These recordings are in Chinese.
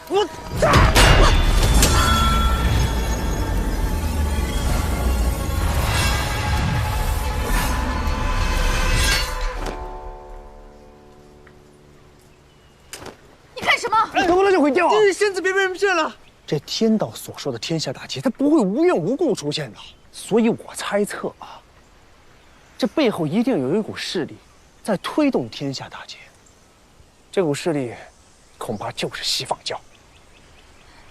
我。你看什么？动了就会掉啊！仙子别被人骗了。这天道所说的天下大劫，它不会无缘无故出现的。所以我猜测啊，这背后一定有一股势力在推动天下大劫。这股势力恐怕就是西方教。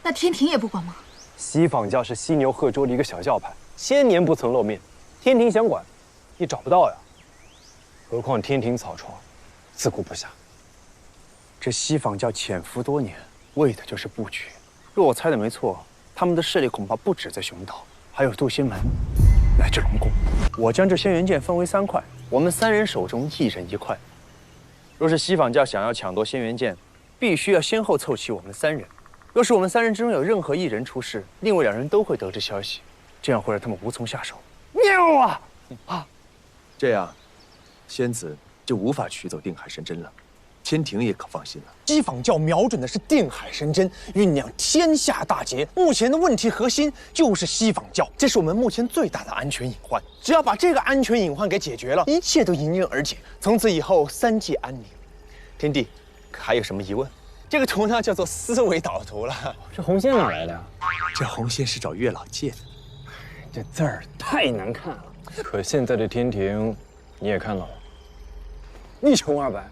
那天庭也不管吗？西方教是犀牛贺州的一个小教派，千年不曾露面，天庭想管也找不到呀。何况天庭草创，自顾不暇。这西方教潜伏多年，为的就是布局。若我猜的没错，他们的势力恐怕不止在熊岛，还有渡仙门，乃至龙宫。我将这仙元剑分为3块，我们3人手中1人1块。若是西方教想要抢夺仙元剑，必须要先后凑齐我们3人。若是我们3人之中有任何1人出事，另外2人都会得知消息，这样会让他们无从下手。妙啊！啊，这样，仙子就无法取走定海神针了，天庭也可放心了。西方教瞄准的是定海神针，酝酿天下大劫。目前的问题核心就是西方教，这是我们目前最大的安全隐患。只要把这个安全隐患给解决了，一切都迎刃而解。从此以后，3界安宁。天帝，还有什么疑问？这个图呢，叫做思维导图了。这红线哪来的呀？这红线是找月老借的。这字儿太难看了。可现在的天庭，你也看到了，1穷2白，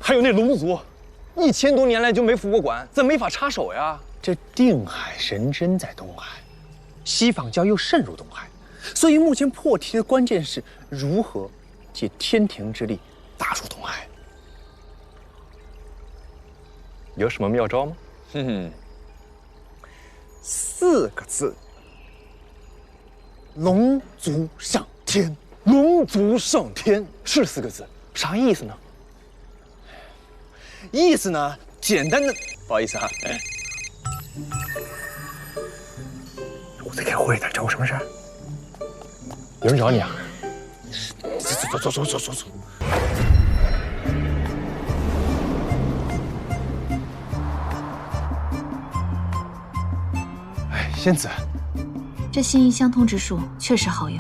还有那龙族，1000多年来就没服过管，咱没法插手呀。这定海神针在东海，西方教又渗入东海，所以目前破题的关键是如何借天庭之力打入东海。有什么妙招吗？4个字：龙族上天。龙族上天是4个字，啥意思呢？意思呢，简单的，不好意思哈，我在开会呢，找我什么事儿？有人找你啊？走。哎，仙子，这心意相通之术确实好用。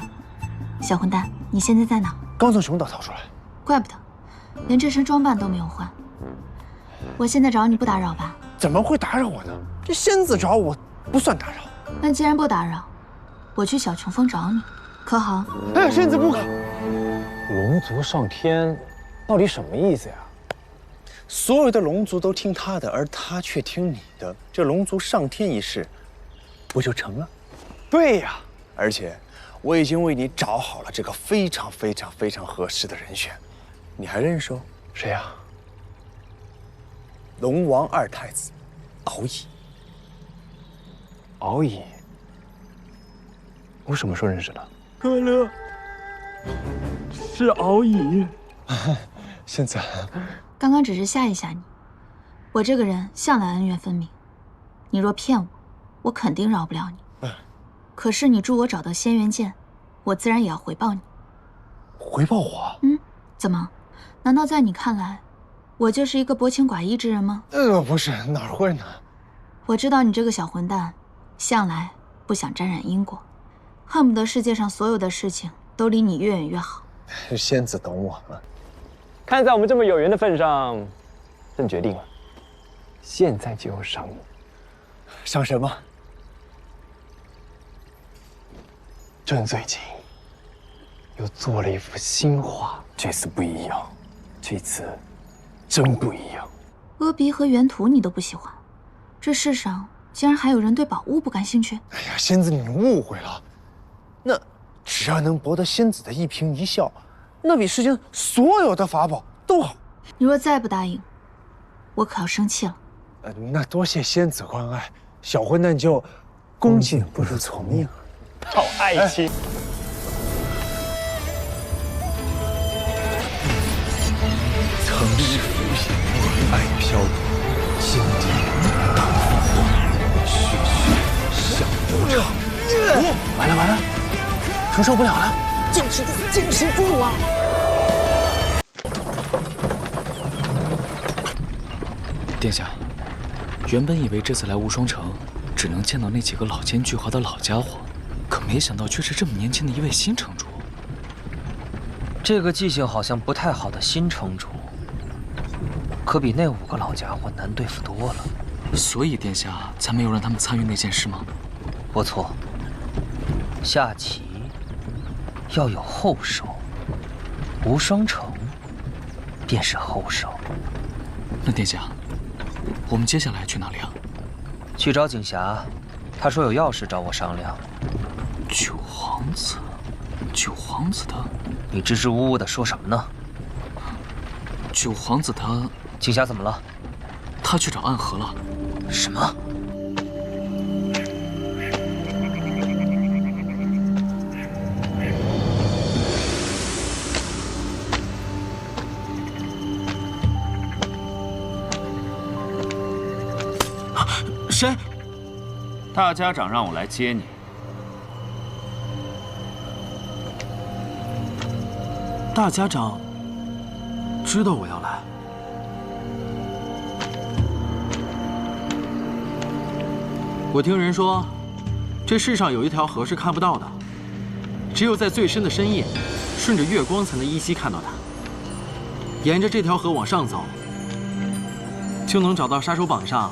小混蛋，你现在在哪？刚从熊岛逃出来。怪不得，连这身装扮都没有换。我现在找你不打扰吧？怎么会打扰我呢？这仙子找我不算打扰。那既然不打扰，我去小琼峰找你，可好？哎，仙子不可。龙族上天，到底什么意思呀？所有的龙族都听他的，而他却听你的，这龙族上天一事，不就成了？对呀，而且我已经为你找好了这个非常合适的人选，你还认识哦？谁呀？龙王2太子，敖乙。敖乙，我什么时候认识的？可乐，是敖乙。仙子，刚刚只是吓一吓你，我这个人向来恩怨分明，你若骗我，我肯定饶不了你。可是你助我找到仙元剑，我自然也要回报你。回报我？怎么？难道在你看来，我就是一个薄情寡义之人吗？不是，哪会呢？我知道你这个小混蛋，向来不想沾染因果，恨不得世界上所有的事情都离你越远越好。仙子懂我啊。看在我们这么有缘的份上，朕决定了，现在就要赏你。赏什么？朕最近又做了一幅新画，这次不一样，这次真不一样。阿鼻和原图你都不喜欢，这世上竟然还有人对宝物不感兴趣？哎呀，仙子你误会了，那只要能博得仙子的一颦一笑，那比世间所有的法宝都好。你若再不答应，我可要生气了。那多谢仙子关爱，小混蛋就恭敬不如从命。好爱情。曾是浮萍，爱飘零，心底徐徐向流长。完了，承受不了了，坚持住啊！殿下，原本以为这次来无双城，只能见到那几个老奸巨猾的老家伙，可没想到却是这么年轻的一位新城主。这个记性好像不太好的新城主，可比那5个老家伙难对付多了。所以殿下才没有让他们参与那件事吗？不错，下棋要有后手，无双城便是后手。那殿下，我们接下来去哪里啊？去找景霞，他说有要事找我商量。九皇子，九皇子他，你支支吾吾的说什么呢？九皇子他，景霞怎么了？他去找暗河了。什么？谁？大家长让我来接你。大家长知道我要来。我听人说，这世上有一条河是看不到的，只有在最深的深夜，顺着月光才能依稀看到它。沿着这条河往上走，就能找到杀手榜上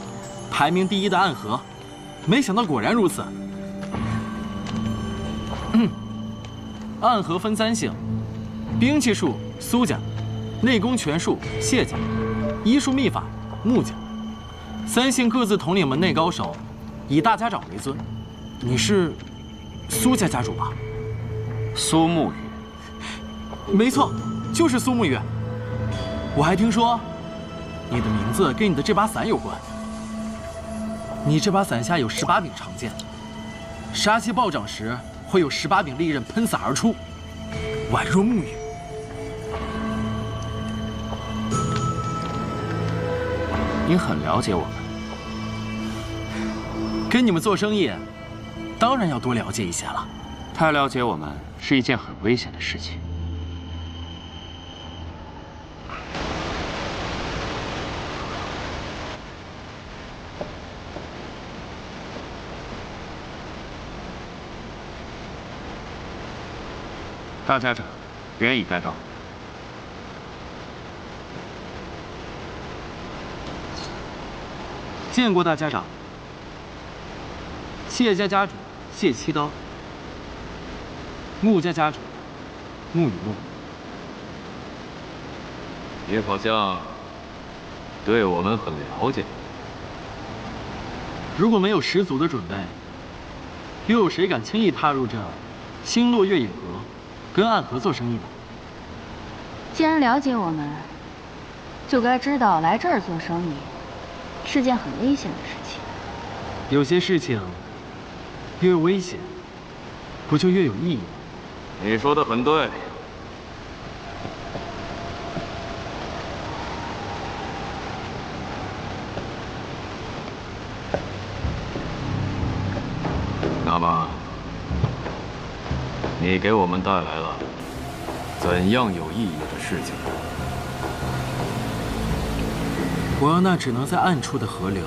排名第1的暗河。没想到果然如此。暗河分3姓：兵器术苏家，内功拳术谢家，医术秘法穆家。3姓各自统领门内高手，以大家长为尊。你是苏家家主吧？苏沐雨。没错，就是苏沐雨。我还听说，你的名字跟你的这把伞有关。你这把伞下有18柄长剑，杀气暴涨时会有18柄利刃喷洒而出，宛若沐雨。你很了解我们。跟你们做生意，当然要多了解一些了。太了解我们是一件很危险的事情。大家长，原已带到。见过大家长。谢家家主谢七刀，穆家家主穆雨墨。你好像对我们很了解。如果没有十足的准备，又有谁敢轻易踏入这星落月影阁，跟暗河做生意呢？既然了解我们，就该知道来这儿做生意是件很危险的事情。有些事情越危险，不就越有意义吗？你说的很对。那么，你给我们带来了怎样有意义的事情？我要那只能在暗处的河流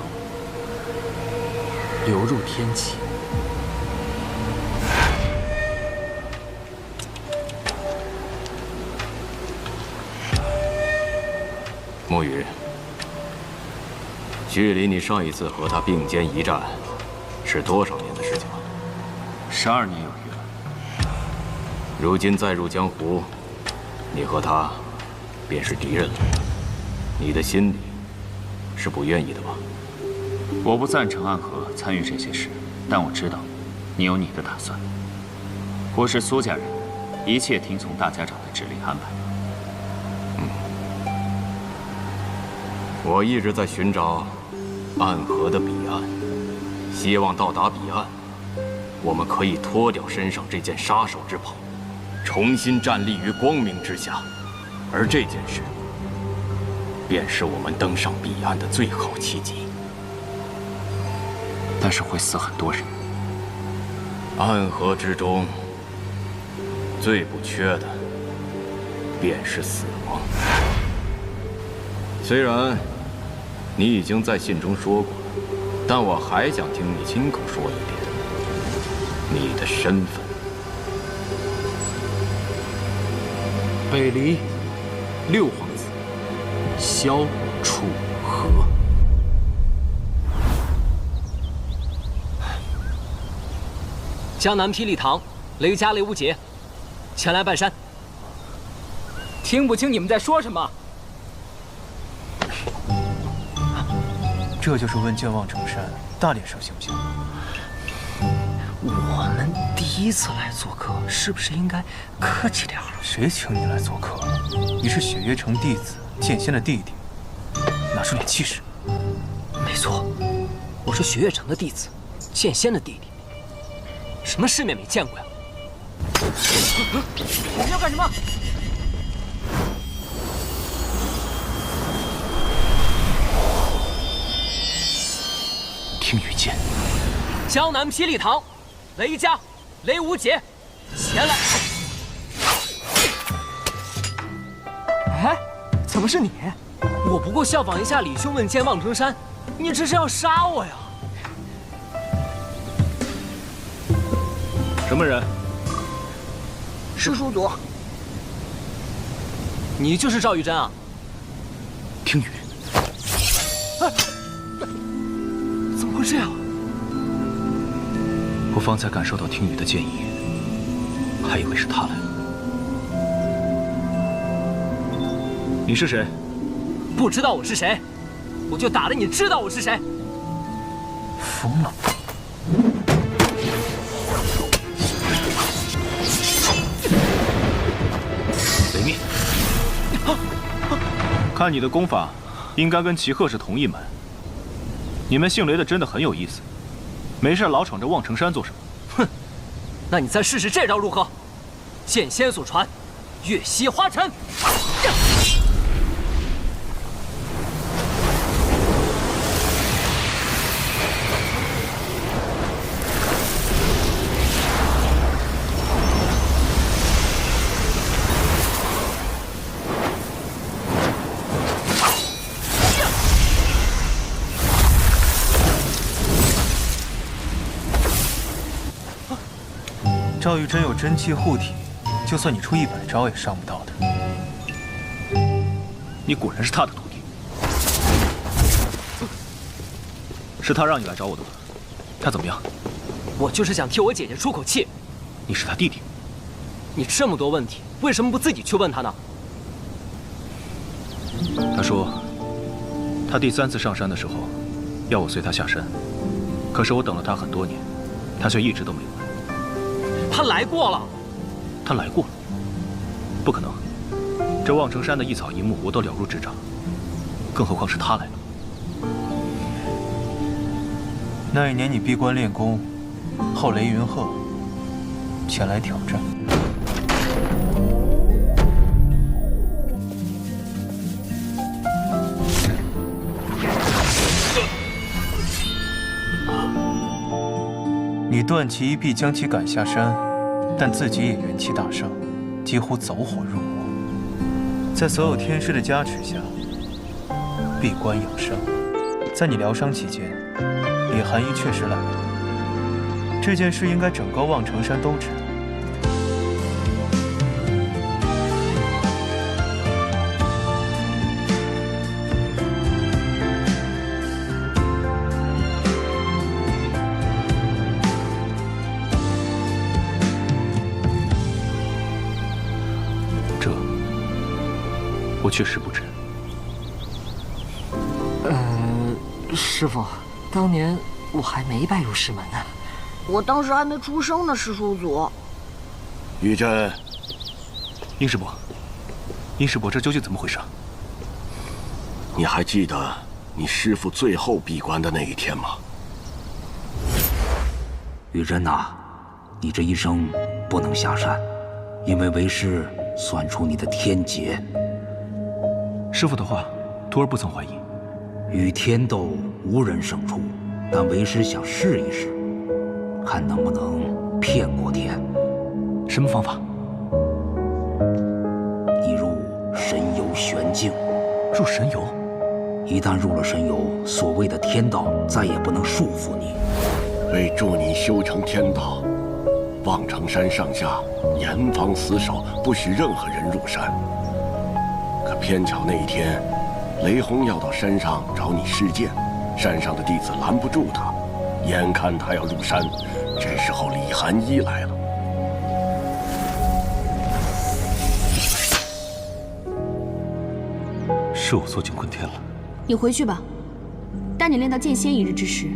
流入天际。沐雨，距离你上一次和他并肩一战是多少年的事情了？12年有余了。如今再入江湖，你和他便是敌人了。你的心里是不愿意的吧？我不赞成暗河参与这些事，但我知道你有你的打算。我是苏家人，一切听从大家长的指令安排。我一直在寻找暗河的彼岸，希望到达彼岸，我们可以脱掉身上这件杀手之袍，重新站立于光明之下。而这件事，便是我们登上彼岸的最好契机。但是会死很多人。暗河之中，最不缺的，便是死亡。虽然你已经在信中说过了，但我还想听你亲口说一遍你的身份。北离六皇子萧楚河。江南霹雳堂雷家雷无节前来拜山。听不清你们在说什么。这就是问剑望城山，大点声行不行？我们第一次来做客，是不是应该客气点儿？谁请你来做客？你是雪月城弟子，剑仙的弟弟，拿出点气势。没错，我是雪月城的弟子，剑仙的弟弟，什么世面没见过呀？你们要干什么？听雨剑，江南霹雳堂，雷家雷无节前来。哎，怎么是你？我不过效仿一下李兄问剑望城山，你这是要杀我呀？什么人？师叔祖。你就是赵玉珍啊？听雨。哎，怎么会这样？我方才感受到听雨的剑意，还以为是他来了。你是谁？不知道我是谁，我就打得你知道我是谁。疯了！雷灭！看你的功法，应该跟齐鹤是同一门。你们姓雷的真的很有意思，没事老闯着望城山做什么？哼，那你再试试这招如何？剑仙所传，月息花尘。赵玉珍有真气护体，就算你出100招也伤不到的。你果然是他的徒弟，是他让你来找我的吗？他怎么样？我就是想替我姐姐出口气。你是他弟弟，你这么多问题，为什么不自己去问他呢？他说，他第3次上山的时候，要我随他下山，可是我等了他很多年，他却一直都没有来。他来过了。他来过了？不可能，这望城山的一草一木我都了如指掌，更何况是他来了。那一年你闭关练功，后雷云鹤前来挑战。你断其一臂，将其赶下山，但自己也元气大伤，几乎走火入魔。在所有天师的加持下，闭关养伤。在你疗伤期间，李寒衣确实来过。这件事应该整个望城山都知道。我确实不知。师傅，当年我还没拜入师门呢。我当时还没出生呢，师叔祖。玉珍，殷师伯，殷师伯，这究竟怎么回事？你还记得你师父最后闭关的那一天吗？玉珍呐，你这一生不能下山，因为为师算出你的天劫。师父的话，徒儿不曾怀疑。与天斗，无人胜出，但为师想试一试，看能不能骗过天。什么方法？你入神游玄境。入神游？一旦入了神游，所谓的天道再也不能束缚你。为助你修成天道，望城山上下严防死守，不许任何人入山。可偏巧那一天，雷轰要到山上找你试剑，山上的弟子拦不住他，眼看他要入山，这时候李寒一来了。是我做尽坤天了。你回去吧。待你练到剑仙一日之时，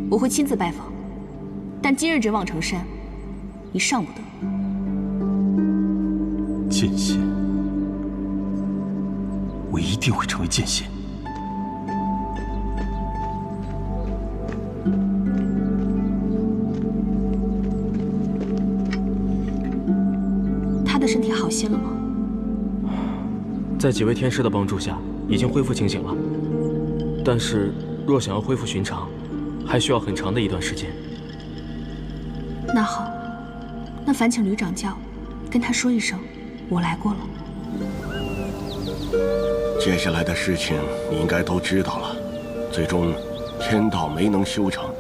我会亲自拜访。但今日这望城山，你上不得。剑仙，我一定会成为剑仙。他的身体好些了吗？在几位天师的帮助下，已经恢复清醒了。但是，若想要恢复寻常，还需要很长的一段时间。那好，那烦请吕掌教跟他说一声，我来过了。接下来的事情你应该都知道了。最终，天道没能修成，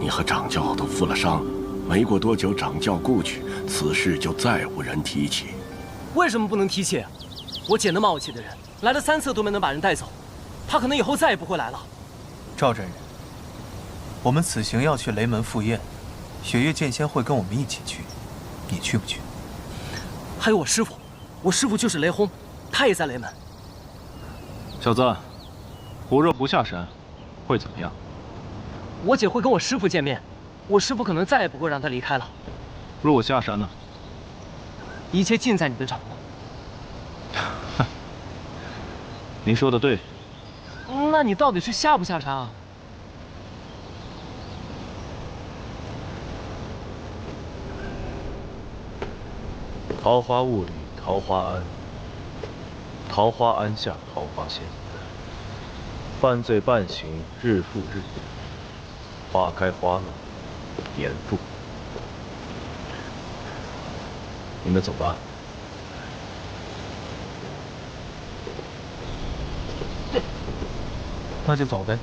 你和掌教都负了伤。没过多久，掌教故去，此事就再无人提起。为什么不能提起？我捡那么傲气的人，来了3次都没能把人带走，他可能以后再也不会来了。赵真人，我们此行要去雷门赴宴，雪月剑仙会跟我们一起去，你去不去？还有我师父，我师父就是雷轰，他也在雷门。小子，我若不下山，会怎么样？我姐会跟我师父见面，我师父可能再也不会让他离开了。若我下山呢？一切尽在你的掌握。您说的对。那你到底是下不下山啊？桃花坞里桃花庵，桃花庵下桃花仙。犯罪半行日复日，花开花落年复。你们走吧。那就走呗。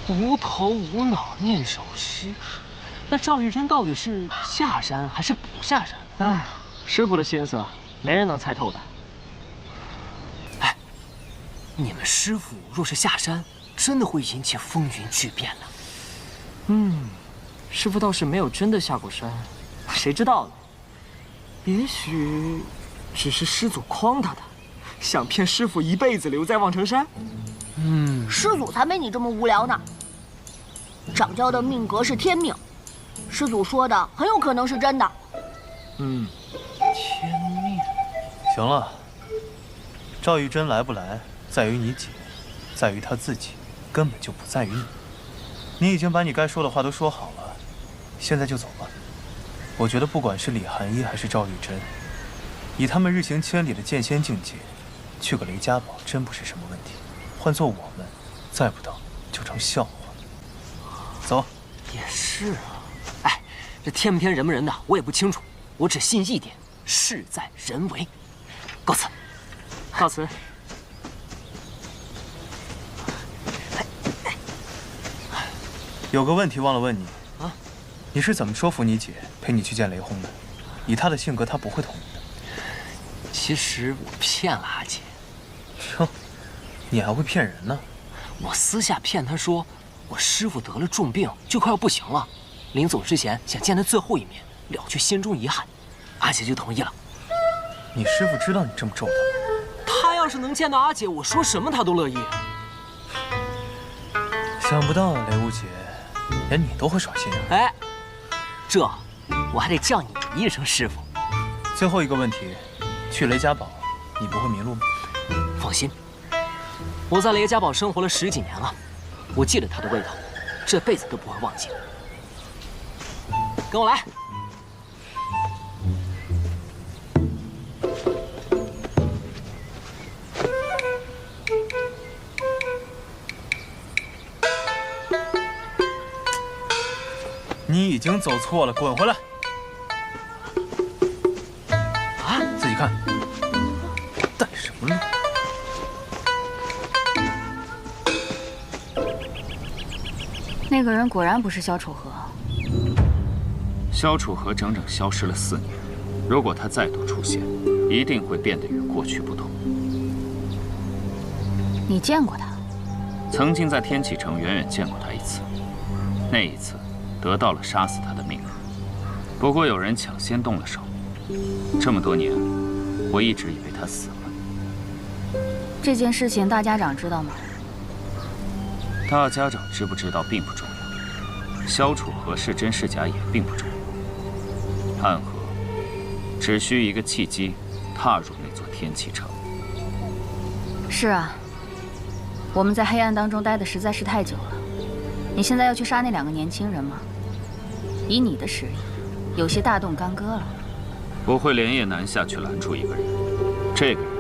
无头无脑念首诗，那赵玉珍到底是下山还是不下山？哎，师傅的心思没人能猜透的。哎，你们师傅若是下山，真的会引起风云巨变呢。师傅倒是没有真的下过山，谁知道呢？也许只是师祖诓他的，想骗师傅一辈子留在望城山。师祖才没你这么无聊呢。掌教的命格是天命，师祖说的很有可能是真的。天命。行了，赵玉珍来不来，在于你姐，在于她自己，根本就不在于你。你已经把你该说的话都说好了，现在就走吧。我觉得不管是李寒一还是赵玉珍，以他们日行千里的剑仙境界，去个雷家堡真不是什么问题。换做我们，再不等就成笑话。走。也是啊，哎，这天不天人不人的，我也不清楚，我只信一点，事在人为。告辞。告辞。有个问题忘了问你啊，你是怎么说服你姐陪你去见雷轰的？以她的性格，她不会同意的。其实我骗了阿姐。哟，你还会骗人呢？我私下骗她说，我师父得了重病，就快要不行了，临走之前想见他最后一面，了却心中遗憾。阿姐就同意了。你师父知道你这么周到？他要是能见到阿姐，我说什么他都乐意。想不到雷无姐，连你都会耍心眼。哎，这我还得叫你一声师傅。最后一个问题，去雷家堡，你不会迷路吗？放心，我在雷家堡生活了10几年了，我记得它的味道，这辈子都不会忘记。跟我来。你已经走错了，滚回来！啊！那个人果然不是萧楚河。萧楚河整整消失了4年，如果他再度出现，一定会变得与过去不同。你见过他？曾经在天启城远远见过他一次，那一次得到了杀死他的命令。不过有人抢先动了手。这么多年，我一直以为他死了。这件事情大家长知道吗？大家长知不知道并不重要，萧楚河是真是假也并不重要。暗河只需一个契机，踏入那座天启城。是啊，我们在黑暗当中待的实在是太久了。你现在要去杀那2个年轻人吗？以你的实力，有些大动干戈了。我会连夜南下去拦住一个人，这个人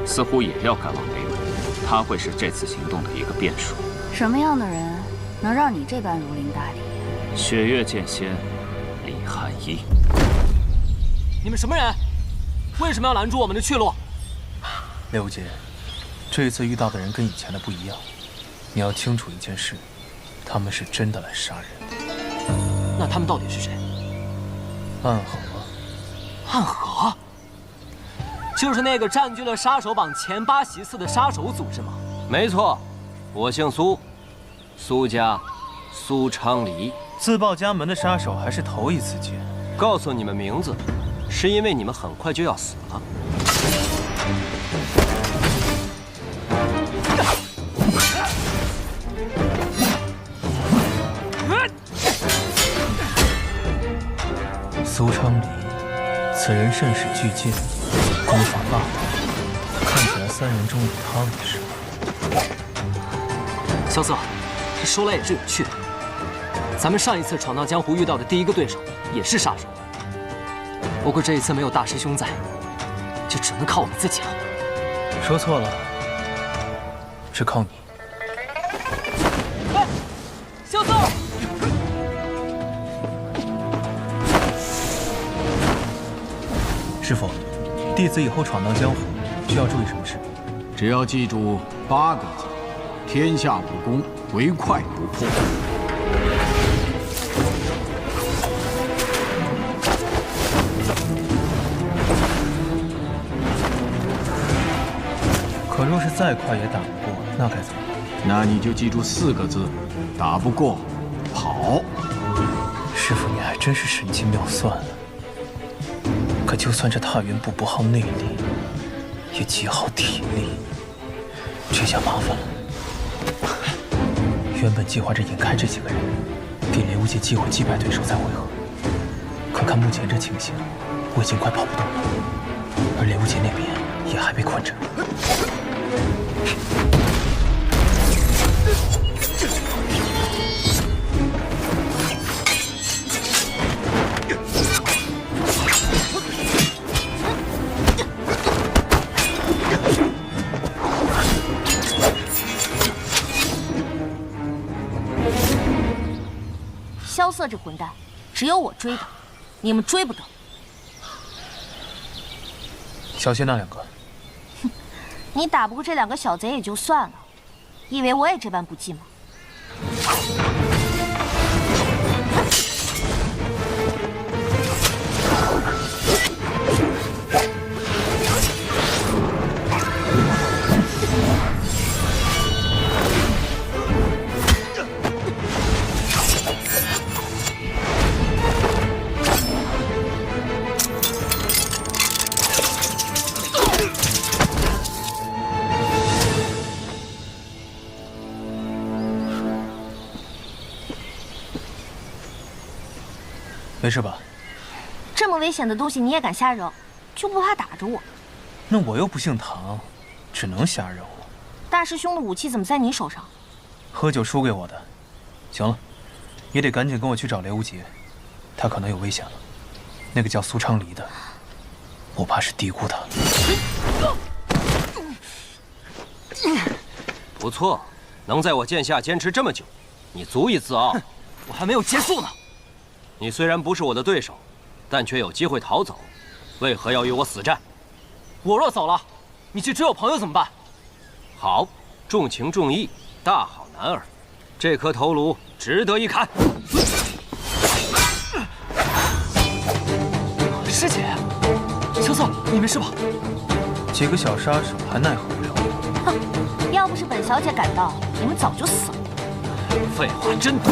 似乎也要赶往北纬，他会是这次行动的一个变数。什么样的人能让你这般如临大敌？雪月剑仙李寒一。你们什么人？为什么要拦住我们的去路？柳姐，这次遇到的人跟以前的不一样，你要清楚一件事，他们是真的来杀人的。那他们到底是谁？暗河。暗河？就是那个占据了杀手榜前8席次的杀手组是吗？没错，我姓苏，苏家苏昌黎。自报家门的杀手还是头一次见。告诉你们名字，是因为你们很快就要死了。苏昌黎，此人甚是巨剑，功法霸道，看起来3人中有他为首。萧瑟，说来也是有趣的，咱们上一次闯荡江湖遇到的第一个对手也是杀手，不过这一次没有大师兄在，就只能靠我们自己了。说错了，是靠你。哎，萧瑟！师傅，弟子以后闯荡江湖需要注意什么事？只要记住8个字：天下武功，唯快不破。可若是再快也打不过，那该怎么办？那你就记住4个字：打不过，跑。师傅，你还真是神机妙算啊！可就算这踏云步不耗内力，也极耗体力，这下麻烦了。原本计划着引开这几个人，给雷无界机会击败对手再会合。可看目前这情形，我已经快跑不动了，而雷无界那边也还被困着。萧瑟这混蛋，只有我追的，你们追不得。小心那2个。哼，你打不过这2个小贼也就算了，以为我也这般不济吗？没事吧？这么危险的东西你也敢瞎扔，就不怕打着我？那我又不姓唐，只能瞎扔了。大师兄的武器怎么在你手上？喝酒输给我的。行了，也得赶紧跟我去找雷无杰，他可能有危险了。那个叫苏昌黎的，我怕是低估他了。不错，能在我剑下坚持这么久，你足以自傲。我还没有结束呢。你虽然不是我的对手，但却有机会逃走，为何要与我死战？我若走了，你就只有朋友怎么办？好，重情重义，大好男儿。这颗头颅值得一看。师姐，秋色，你没事吧？几个小杀手还奈何不了我。哼，要不是本小姐赶到，你们早就死了。废话真多。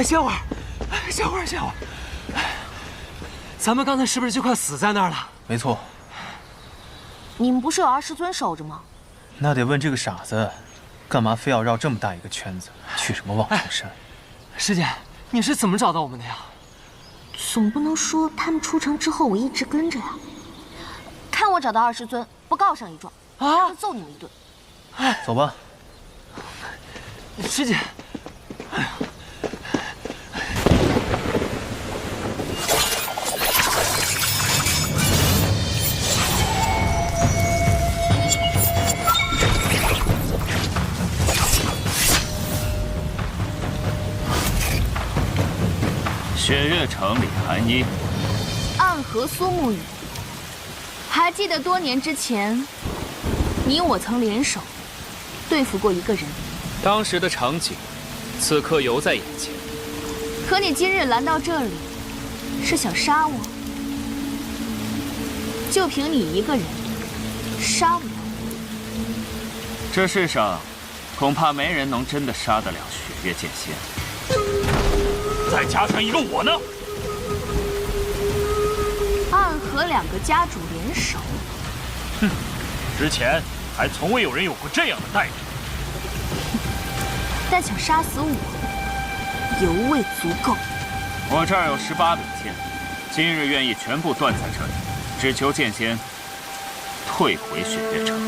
歇会儿，歇会儿，歇会儿。咱们刚才是不是就快死在那儿了？没错。你们不是有20尊守着吗？那得问这个傻子，干嘛非要绕这么大一个圈子去什么望城山？师姐，你是怎么找到我们的呀？总不能说他们出城之后我一直跟着呀。看我找到20尊，不告上一状，啊，揍你们一顿。走吧。师姐。雪月城里寒衣，暗河苏沐雨。还记得多年之前，你我曾联手对付过一个人。当时的场景，此刻犹在眼前。可你今日来到这里，是想杀我？就凭你一个人，杀不了我。这世上，恐怕没人能真的杀得了雪月剑仙。再加上一个我呢？暗河2个家主联手，哼，之前还从未有人有过这样的待遇。但想杀死我，犹未足够。我这儿有18柄剑，今日愿意全部断在这里，只求剑仙退回雪月城。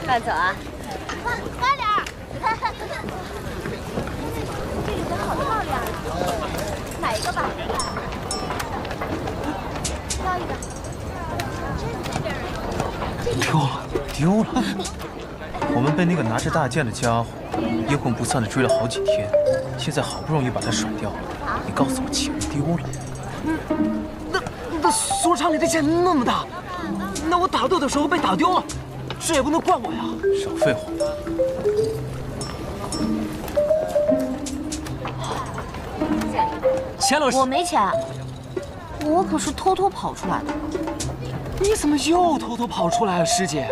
快走啊！快点儿！这里的好漂亮啊！买一个吧。挑一个。丢了！我们被那个拿着大剑的家伙阴魂不散的追了好几天，现在好不容易把他甩掉了，你告诉我钱丢了？那苏厂里的剑那么大，那我打斗的时候被打丢了。这也不能怪我呀！少废话！钱老师，我没钱，我可是偷偷跑出来的。你怎么又偷偷跑出来了，师姐？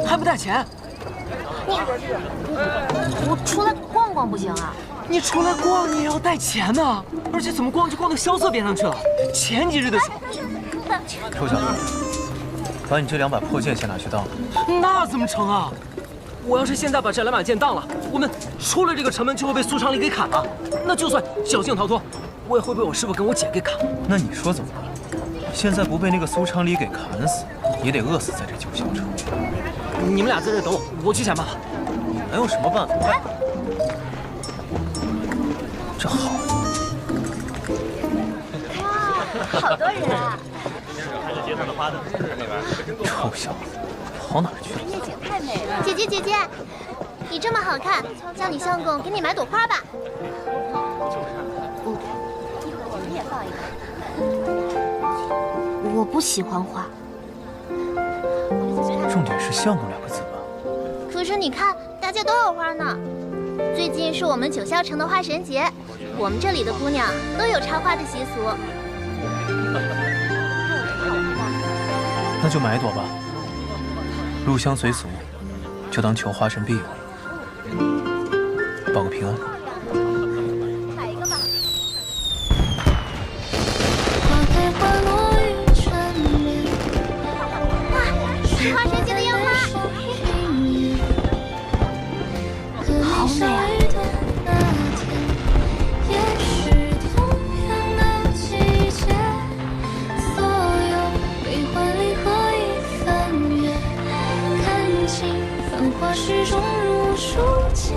还不带钱？我出来逛逛不行啊？你出来逛，你也要带钱呢。而且怎么逛就逛到萧瑟边上去了？前几日的时候，臭小子，把你这2把破剑先拿去当。那怎么成啊？我要是现在把这2把剑当了，我们出了这个城门就会被苏长里给砍了。那就算侥幸逃脱，我也会被我师傅跟我姐给砍。那你说怎么办？现在不被那个苏昌里给砍死，也得饿死在这九霄城。你们俩在这等我，我去想办法。你能有什么办法？这好。哇，好多人啊！看着街上的花灯是那边。臭小子，跑哪儿去了？夜景太美了。姐姐姐姐，你这么好看，叫你相公给你买朵花吧。你也放一个。我不喜欢花。重点是相公2个字吧？可是你看，大家都有花呢。最近是我们九霄城的花神节，我们这里的姑娘都有插花的习俗。那就买1朵吧。入乡随俗，就当求花神庇佑，报个平安。买一个吧。哇，花神节的烟花，好美啊！间，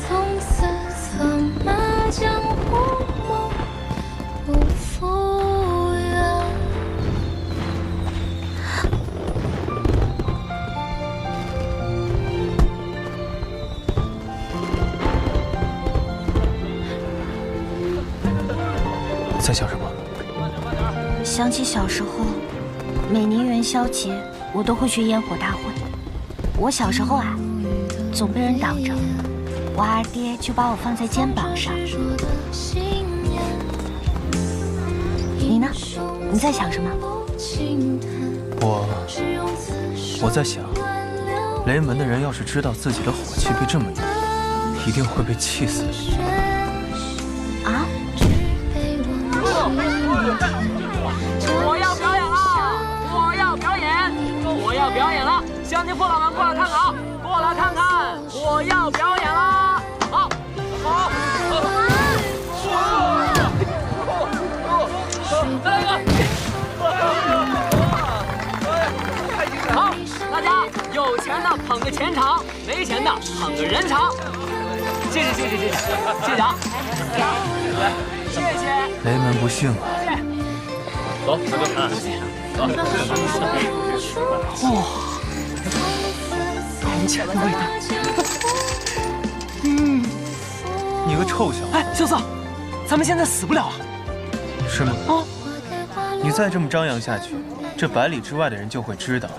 从此策马江湖梦不复原。在想什么？想起小时候，每年元宵节我都会去烟火大会。我小时候啊，总被人挡着，我二爹就把我放在肩膀上。你呢？你在想什么？我在想，雷门的人要是知道自己的火气被这么用，一定会被气死的。啊？我要表演了！我要表演！我要表演了！乡亲父老们过来看看啊！过来看看！我要表演啦！好，好，再来一个！好，大家有钱的捧个钱场，没钱的捧个人场。谢谢，谢谢，谢谢，谢谢啊！谢谢。雷门不幸啊！走，大哥，走。哇，铜钱的味道。你个臭小子！哎，小四，咱们现在死不了啊？是吗？啊！你再这么张扬下去，这百里之外的人就会知道，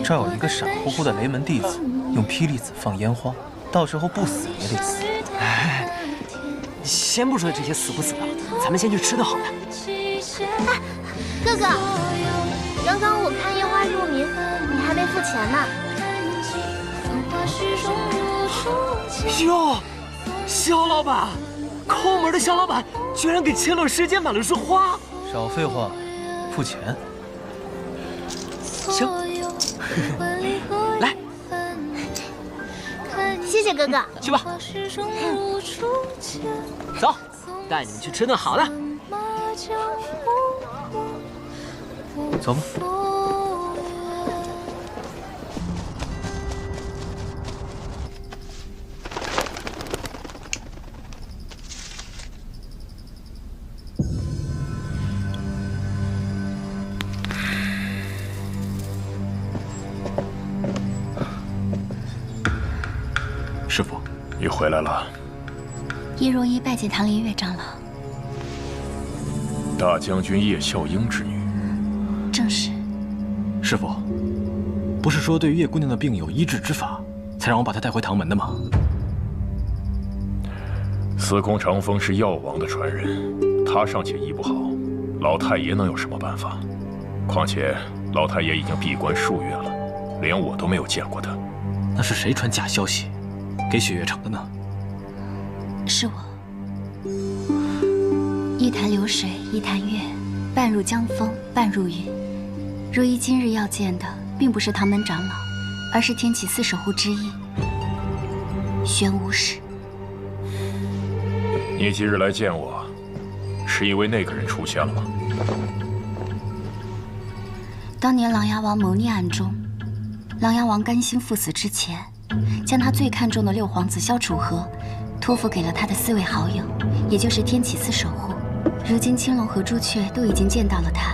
这儿有一个傻乎乎的雷门弟子用霹雳子放烟花，到时候不死也得死。哎，先不说这些死不死的，咱们先去吃的好了。哎，哥哥，刚刚我看烟花入迷，你还没付钱呢。哟，肖老板，抠门的肖老板居然给切洛时间买了束花。少废话，付钱。行，来，谢谢哥哥。去吧。走，带你们去吃顿好的。走吧。师傅，你回来了。叶若依拜见唐林月长老。大将军叶笑英之女。正是。师傅，不是说对叶姑娘的病有医治之法，才让我把她带回唐门的吗？司空长风是药王的传人，他尚且医不好，老太爷能有什么办法？况且老太爷已经闭关数月了，连我都没有见过他。那是谁传假消息给雪月城的呢？是我。一潭流水一潭月，半入江风半入云。若依今日要见的，并不是唐门长老，而是天启四守护之一玄武使。你今日来见我，是因为那个人出现了吗？当年琅琊王谋逆案中，琅琊王甘心赴死之前，将他最看重的六皇子萧楚河托付给了他的4位好友，也就是天启四守护。如今青龙和朱雀都已经见到了他，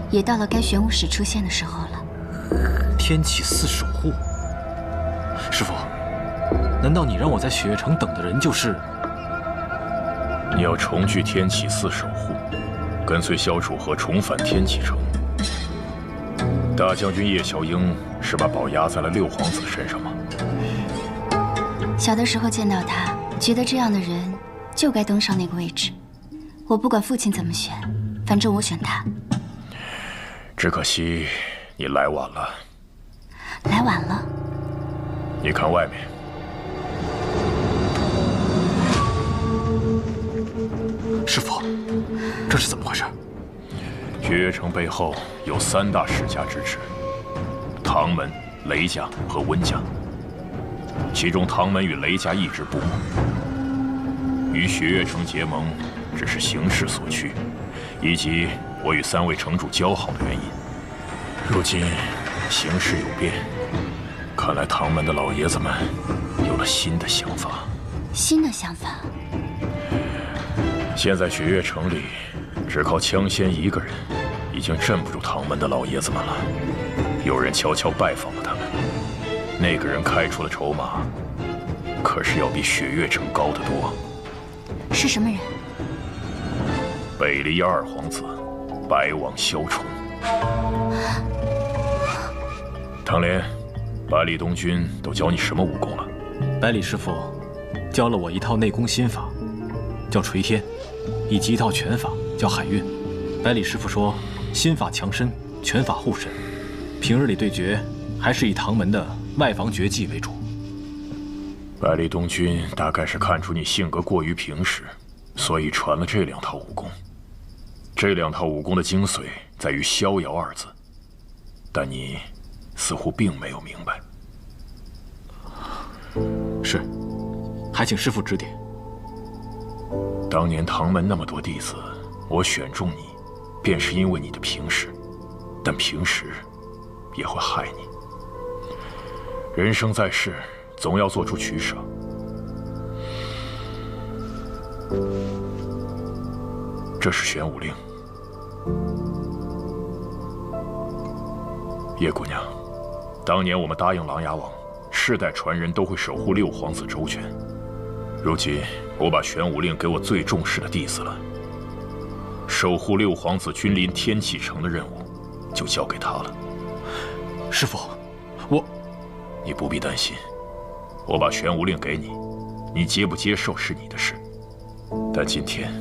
也到了该玄武使出现的时候了。天启四守护，师傅，难道你让我在雪月城等的人就是？你要重聚天启四守护，跟随萧楚河重返天启城。大将军叶小英是把宝压在了六皇子身上吗？小的时候见到他，觉得这样的人就该登上那个位置。我不管父亲怎么选，反正我选他。只可惜你来晚了。来晚了？你看外面。师傅，这是怎么回事？雪月城背后有3大世家支持：唐门、雷家和温家。其中唐门与雷家一直不睦，与雪月城结盟只是形势所趋，以及我与3位城主交好的原因。如今形势有变，看来唐门的老爷子们有了新的想法。新的想法？现在雪月城里，只靠枪仙一个人，已经镇不住唐门的老爷子们了。有人悄悄拜访了他们，那个人开出的筹码，可是要比雪月城高得多。是什么人？北离二皇子，白王萧崇。唐莲，百里东君都教你什么武功了？百里师傅教了我一套内功心法，叫垂天，以及一套拳法叫海运。百里师傅说，心法强身，拳法护身。平日里对决，还是以唐门的外防绝技为主。百里东君大概是看出你性格过于平实，所以传了这2套武功。这2套武功的精髓在于逍遥2字，但你似乎并没有明白。是，还请师父指点。当年唐门那么多弟子，我选中你，便是因为你的平实，但平实也会害你。人生在世，总要做出取舍。这是玄武令。叶姑娘，当年我们答应琅琊王，世代传人都会守护6皇子周全。如今我把玄武令给我最重视的弟子了，守护6皇子君临天启城的任务就交给他了。师父，你不必担心，我把玄武令给你，你接不接受是你的事。但今天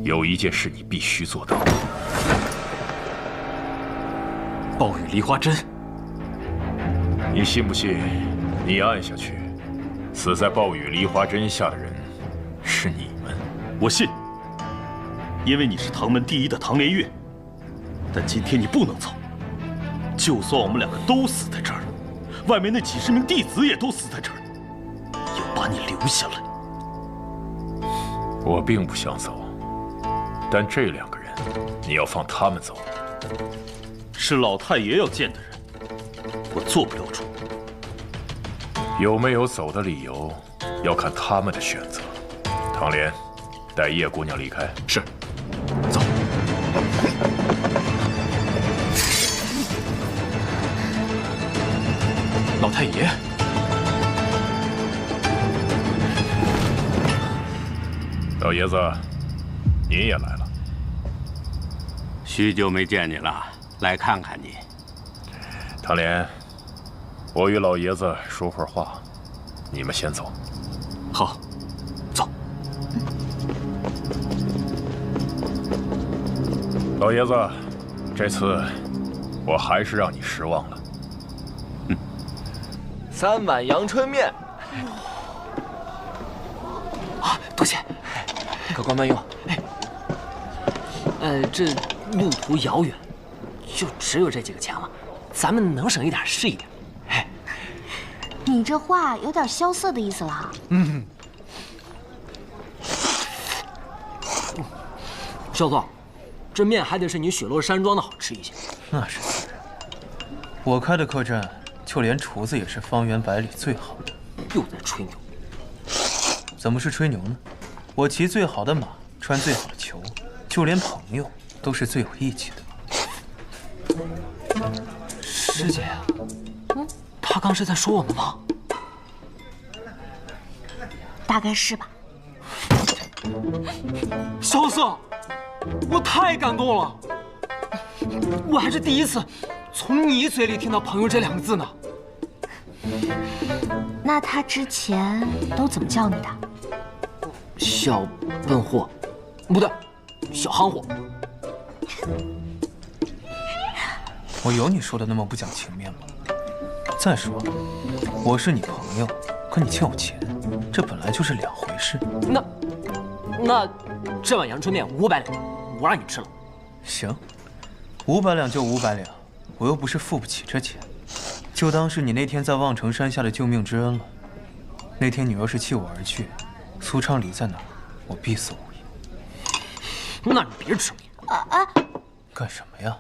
有一件事你必须做到。暴雨梨花针，你信不信？你按下去，死在暴雨梨花针下的人是你们。我信，因为你是唐门第一的唐连月。但今天你不能走，就算我们2个都死在这儿，外面那几10名弟子也都死在这儿，要把你留下来。我并不想走，但这2个人，你要放他们走。是老太爷要见的人，我做不了主。有没有走的理由，要看他们的选择。唐莲，带叶姑娘离开。是。走。老太爷。老爷子，您也来了。许久没见你了，来看看你。唐莲，我与老爷子说会儿话，你们先走。好，走。老爷子，这次我还是让你失望了。3碗阳春面。啊，多谢。客官慢用。这路途遥远，就只有这几个钱了，咱们能省一点是一点。你这话有点萧瑟的意思了。肖总，这面还得是你雪落山庄的好吃一些。那是自然，我开的客栈，就连厨子也是方圆百里最好的。又在吹牛。怎么是吹牛呢？我骑最好的马，穿最好的裘，就连朋友都是最有义气的。师姐呀，他刚是在说我们吗？大概是吧。萧瑟，我太感动了，我还是第一次从你嘴里听到“朋友”这2个字呢。那他之前都怎么叫你的？小笨货，不对，小憨货。我有你说的那么不讲情面吗？再说了，我是你朋友，可你欠我钱，这本来就是2回事。那这碗阳春面500两，我让你吃了。行，500两就500两，我又不是付不起这钱，就当是你那天在望城山下的救命之恩了。那天你若是弃我而去，苏昌黎在哪儿，我必死无疑。那你别吃面。干什么呀？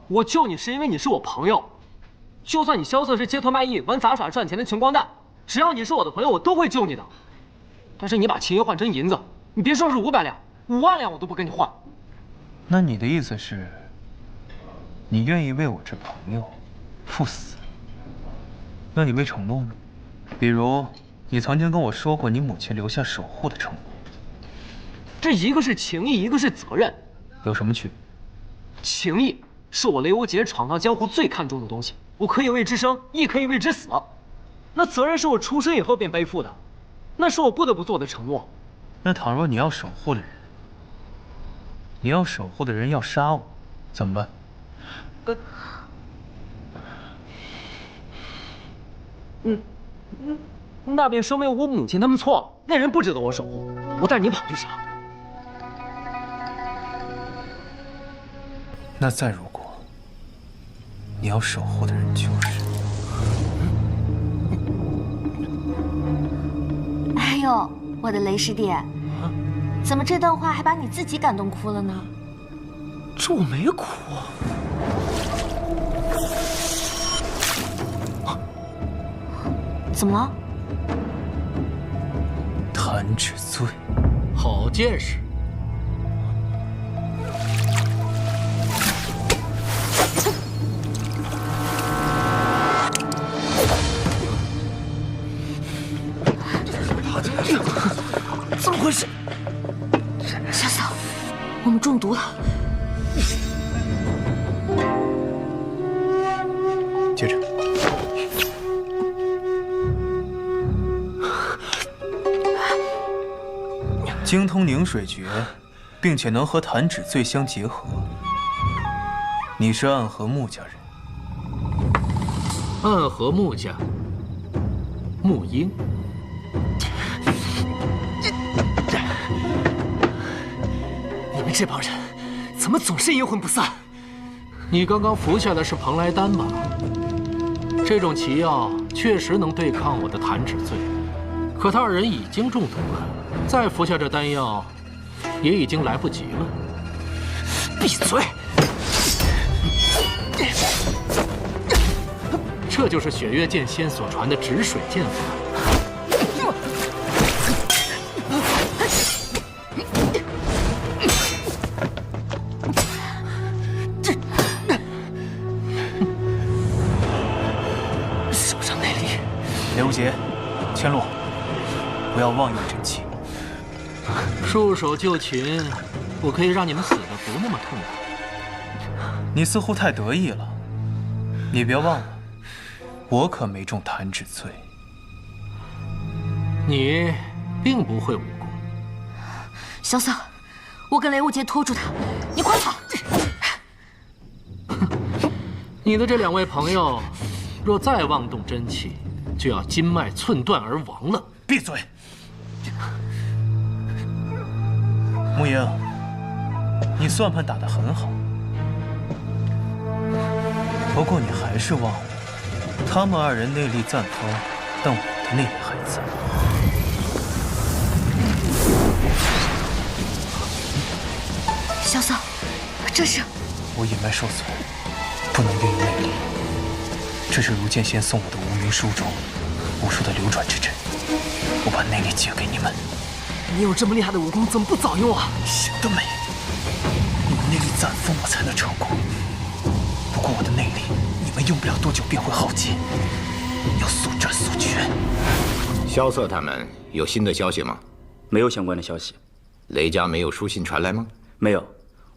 我救你是因为你是我朋友，就算你萧瑟是街头卖艺、玩杂耍赚钱的穷光蛋，只要你是我的朋友，我都会救你的。但是你把情谊换成银子，你别说是500两，5万两我都不跟你换。那你的意思是，你愿意为我这朋友赴死？那你未承诺呢？比如，你曾经跟我说过你母亲留下守护的承诺。这一个是情义，一个是责任，有什么区别？情义是我雷无节闯荡江湖最看重的东西，我可以为之生，亦可以为之死。那责任是我出生以后便背负的，那是我不得不做的承诺。那倘若你要守护的人，要杀我，怎么办？那便说明我母亲他们错了，那人不值得我守护，我带你跑去杀。那再如果你要守护的人就是……哎呦，我的雷师弟，怎么这段话还把你自己感动哭了呢？这我没哭啊。怎么了？弹指醉，好见识。怎么回事？小嫂，我们中毒了。接着。精通凝水诀，并且能和弹指醉相结合。你是暗河穆家人。暗河穆家，穆英。你们这帮人怎么总是阴魂不散？你刚刚服下的是蓬莱丹吧？这种奇药确实能对抗我的弹指醉，可他2人已经中毒了，再服下这丹药，也已经来不及了。闭嘴！这就是雪月剑仙所传的止水剑法。手上内力，雷无节，千落，不要妄用真气。束手就擒，我可以让你们死得不那么痛苦。你似乎太得意了，你别忘了，我可没中弹指醉。你并不会武功。小嫂，我跟雷无节拖住他，你快跑！你的这2位朋友，若再妄动真气，就要筋脉寸断而亡了。闭嘴！穆英，你算盘打得很好，不过你还是忘了，他们2人内力暂丰，但我的内力还在。小嫂，这是……我隐脉受损，不能运用内力。这是如剑仙送我的无名书中武术的流转之阵，我把内力借给你们。你有这么厉害的武功，怎么不早用啊？想得美！你们内力暂丰，我才能成功。不过我的内力，你们用不了多久便会耗尽，要速战速决。萧瑟他们有新的消息吗？没有相关的消息。雷家没有书信传来吗？没有。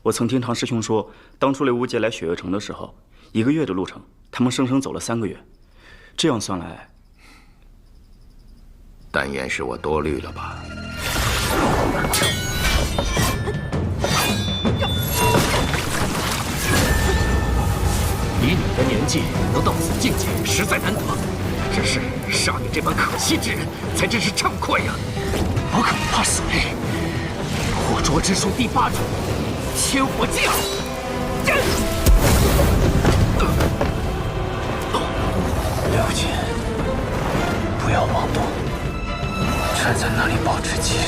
我曾听唐师兄说，当初雷无节来雪月城的时候，1个月的路程，他们生生走了3个月。这样算来，但愿是我多虑了吧。以你的年纪能到此境界，实在难得。只是杀你这般可惜之人，才真是畅快呀！我可不怕水，火灼之术第8种，千火镜。刘姐，不要妄动，站在那里保持气势。